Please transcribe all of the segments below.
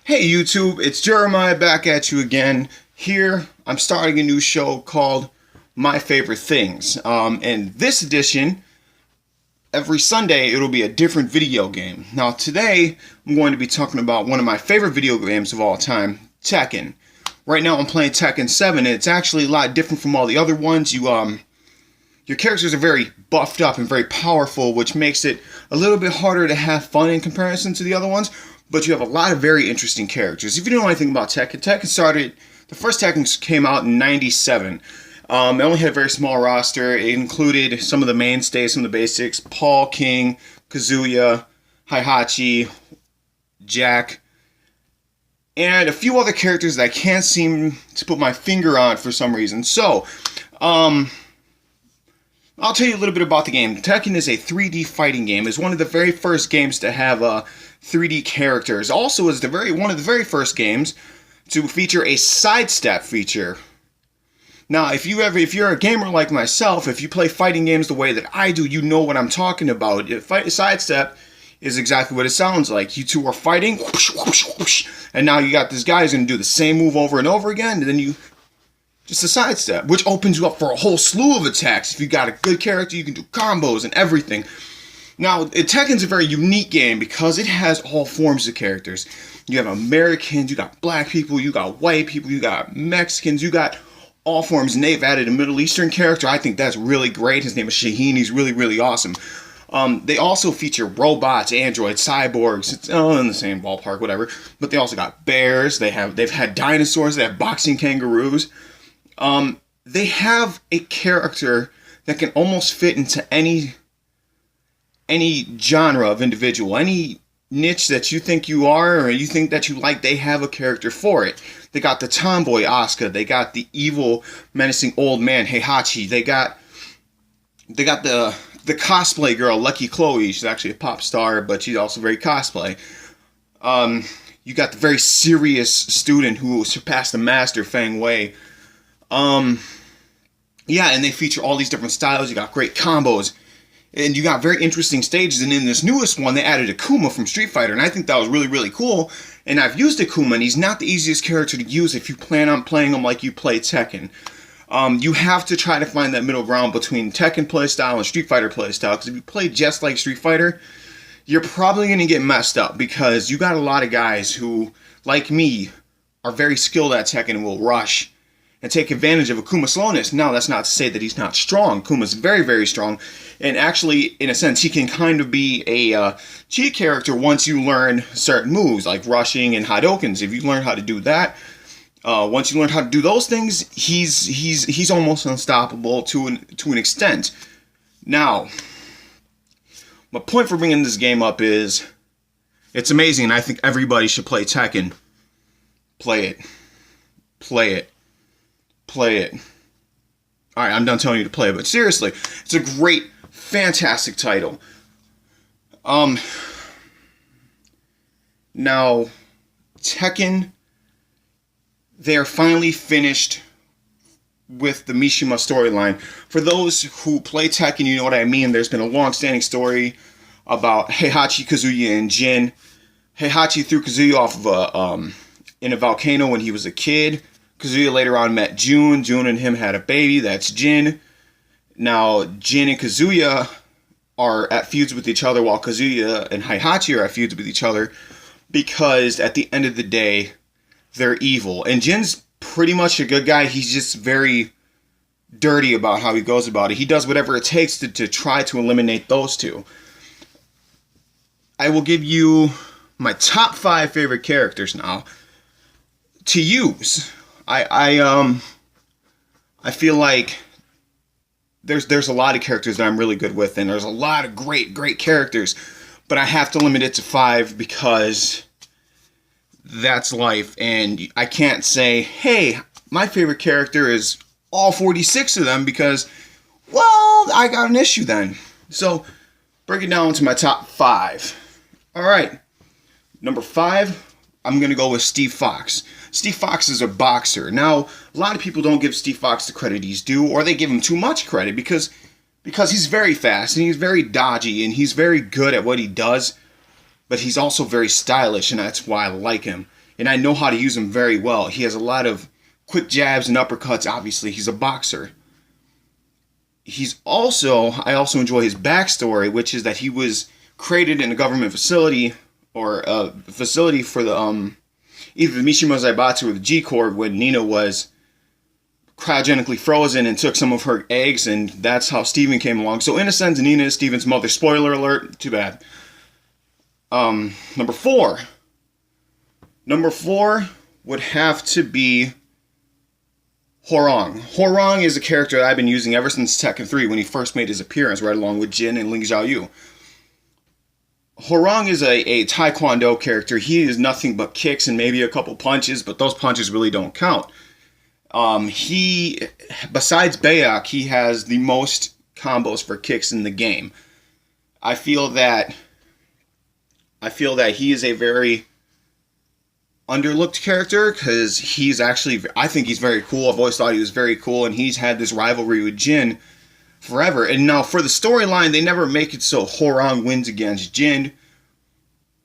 Hey YouTube, it's Jeremiah back at you again. Here, I'm starting a new show called My Favorite Things. In this edition, every Sunday it'll be a different video game. Now today, I'm going to be talking about one of my favorite video games of all time, Tekken. Right now I'm playing Tekken 7, and it's actually a lot different from all the other ones. Your characters are very buffed up and very powerful, which makes it a little bit harder to have fun in comparison to the other ones. But you have a lot of very interesting characters. If you don't know anything about Tekken, the first Tekken came out in '97. It only had a very small roster. It included some of the mainstays, some of the basics: Paul, King, Kazuya, Heihachi, Jack, and a few other characters that I can't seem to put my finger on for some reason. So, I'll tell you a little bit about the game. Tekken is a 3D fighting game. It's one of the very first games to have 3D characters. Also, is one of the very first games to feature a sidestep feature. Now, if you're a gamer like myself, if you play fighting games the way that I do, you know what I'm talking about. Sidestep is exactly what it sounds like. You two are fighting, whoosh, whoosh, whoosh, and now you got this guy who's going to do the same move over and over again, and then you just a sidestep, which opens you up for a whole slew of attacks. If you got a good character, you can do combos and everything. Now, Tekken's a very unique game because it has all forms of characters. You have Americans, you got black people, you got white people, you got Mexicans, you got all forms, and they've added a Middle Eastern character. I think that's really great. His name is Shaheen. He's really, really awesome. They also feature robots, androids, cyborgs. It's in the same ballpark, whatever. But they also got bears. They've had dinosaurs. They have boxing kangaroos. They have a character that can almost fit into any genre of individual, any niche that you think you are or you think that you like. They have a character for it. They got the tomboy Asuka. They got the evil, menacing old man Heihachi. They got the cosplay girl Lucky Chloe. She's actually a pop star, but she's also very cosplay. You got the very serious student who surpassed the master Feng Wei. Yeah, and they feature all these different styles. You got great combos, and you got very interesting stages. And in this newest one, they added Akuma from Street Fighter, and I think that was really, really cool. And I've used Akuma, and he's not the easiest character to use if you plan on playing him like you play Tekken. You have to try to find that middle ground between Tekken playstyle and Street Fighter playstyle, because if you play just like Street Fighter, you're probably going to get messed up, because you got a lot of guys who, like me, are very skilled at Tekken and will rush and take advantage of Akuma's slowness. Now, that's not to say that he's not strong. Akuma's very, very strong. And actually, in a sense, he can kind of be a cheat character once you learn certain moves, like rushing and Hadokens. If you learn how to do that, once you learn how to do those things, he's almost unstoppable to an extent. Now, my point for bringing this game up is, it's amazing, and I think everybody should play Tekken. Play it. Play it. Play it. Alright, I'm done telling you to play it, but seriously, it's a great, fantastic title. Now, Tekken, they are finally finished with the Mishima storyline. For those who play Tekken, you know what I mean. There's been a long-standing story about Heihachi, Kazuya, and Jin. Heihachi threw Kazuya off of in a volcano when he was a kid. Kazuya later on met Jun. Jun and him had a baby. That's Jin. Now, Jin and Kazuya are at feuds with each other, while Kazuya and Heihachi are at feuds with each other, because at the end of the day, they're evil. And Jin's pretty much a good guy. He's just very dirty about how he goes about it. He does whatever it takes to try to eliminate those two. I will give you my top 5 favorite characters now to use. I feel like there's a lot of characters that I'm really good with, and there's a lot of great characters, but I have to limit it to 5 because that's life, and I can't say, hey, my favorite character is all 46 of them, because, well, I got an issue then. So, break it down to my top 5. Alright, number 5, I'm going to go with Steve Fox. Steve Fox is a boxer. Now, a lot of people don't give Steve Fox the credit he's due, or they give him too much credit because he's very fast, and he's very dodgy, and he's very good at what he does, but he's also very stylish, and that's why I like him. and I know how to use him very well. He has a lot of quick jabs and uppercuts. Obviously, he's a boxer. I also enjoy his backstory, which is that he was created in a government facility, or a facility for the either the Mishima Zaibatsu or the G Corps, when Nina was cryogenically frozen and took some of her eggs, and that's how Steven came along. So in a sense, Nina is Steven's mother. Spoiler alert, too bad. Number four. Number four would have to be Horong. Horong is a character that I've been using ever since Tekken 3 when he first made his appearance, right along with Jin and Ling Xiaoyu. Horong is a Taekwondo character. He is nothing but kicks and maybe a couple punches, but those punches really don't count. He, besides Bayak, he has the most combos for kicks in the game. I feel that he is a very underlooked character because I think he's very cool. I've always thought he was very cool, and he's had this rivalry with Jin forever. And now for the storyline, they never make it so Horong wins against Jin,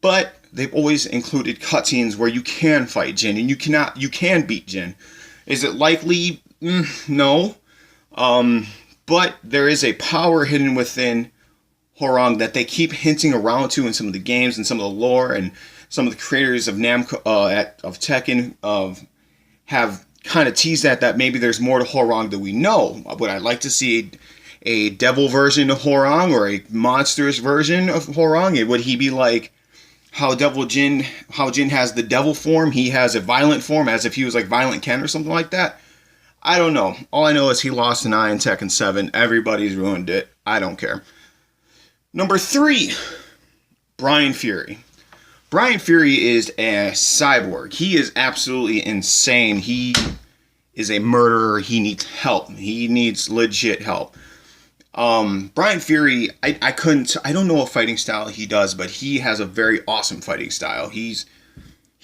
but they've always included cutscenes where you can fight Jin and you can beat Jin. Is it likely? No. But there is a power hidden within Horong that they keep hinting around to in some of the games and some of the lore, and some of the creators of Namco of Tekken have kind of teased that maybe there's more to Horong than we know. Would I like to see a devil version of Horong or a monstrous version of Horong? Would he be like how Jin has the devil form, he has a violent form, as if he was like Violent Ken or something like that? I don't know. All I know is he lost an eye in Tekken 7. Everybody's ruined it. I don't care. Number 3, Brian Fury. Brian Fury is a cyborg. He is absolutely insane. He is a murderer. He needs help. He needs legit help. Brian Fury, I don't know what fighting style he does, but he has a very awesome fighting style. He's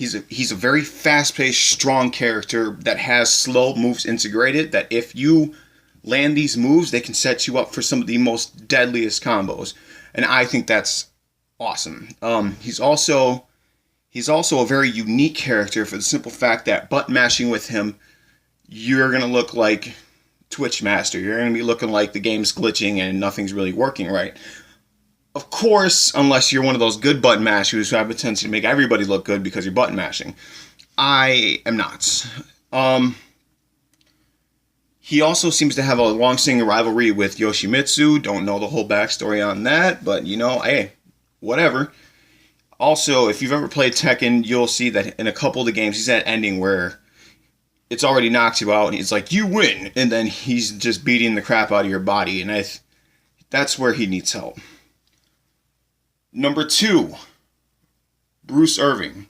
a very fast-paced, strong character that has slow moves integrated, that if you land these moves, they can set you up for some of the most deadliest combos. And I think that's awesome. He's also a very unique character for the simple fact that button mashing with him, you're going to look like Twitch Master. You're going to be looking like the game's glitching and nothing's really working right. Of course, unless you're one of those good button mashers who have a tendency to make everybody look good because you're button mashing. I am not. He also seems to have a long-standing rivalry with Yoshimitsu. Don't know the whole backstory on that, but hey, whatever. Also, if you've ever played Tekken, you'll see that in a couple of the games, he's at an ending where it's already knocked you out, and he's like, you win! And then he's just beating the crap out of your body, and that's where he needs help. Number 2, Bruce Irving.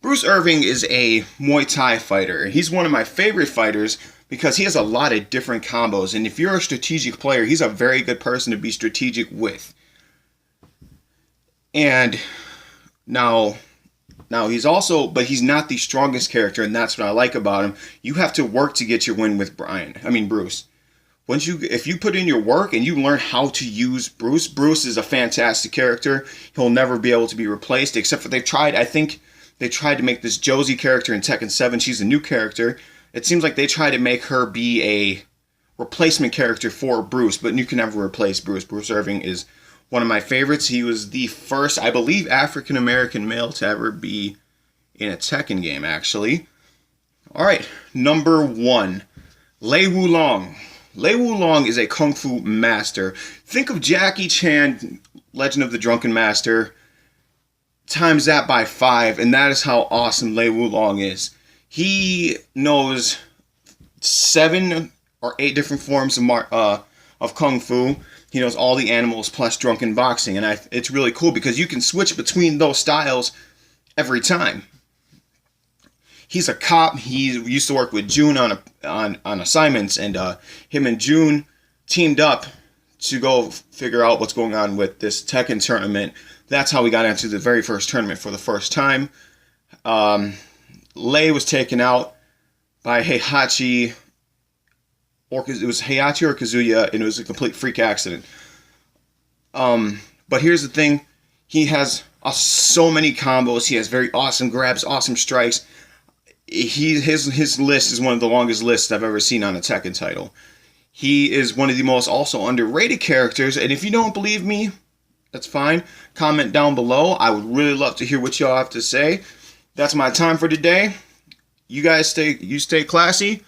Bruce Irving is a Muay Thai fighter. He's one of my favorite fighters because he has a lot of different combos, and if you're a strategic player, he's a very good person to be strategic with. And now he's not the strongest character, and that's what I like about him. You have to work to get your win with Bruce. If you put in your work and you learn how to use Bruce is a fantastic character. He'll never be able to be replaced, except for I think they tried to make this Josie character in Tekken 7. She's a new character. It seems like they tried to make her be a replacement character for Bruce, but you can never replace Bruce. Bruce Irving is one of my favorites. He was the first, I believe, African-American male to ever be in a Tekken game, actually. Alright, number 1, Lei Wulong. Lei Wulong is a kung fu master. Think of Jackie Chan, Legend of the Drunken Master, times that by 5, and that is how awesome Lei Wulong is. He knows 7 or 8 different forms of kung fu. He knows all the animals plus drunken boxing, and it's really cool because you can switch between those styles every time. He's a cop. He used to work with Jun on assignments, and him and Jun teamed up to go figure out what's going on with this Tekken tournament. That's how we got into the very first tournament for the first time. Lei was taken out by Heihachi, or it was Heihachi or Kazuya, and it was a complete freak accident. But here's the thing. He has so many combos. He has very awesome grabs, awesome strikes. His list is one of the longest lists I've ever seen on a Tekken title. He is one of the most also underrated characters, and if you don't believe me, that's fine. Comment down below. I would really love to hear what y'all have to say. That's my time for today. You guys stay classy.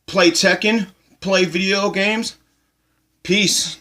Play Tekken. Play video games. Peace.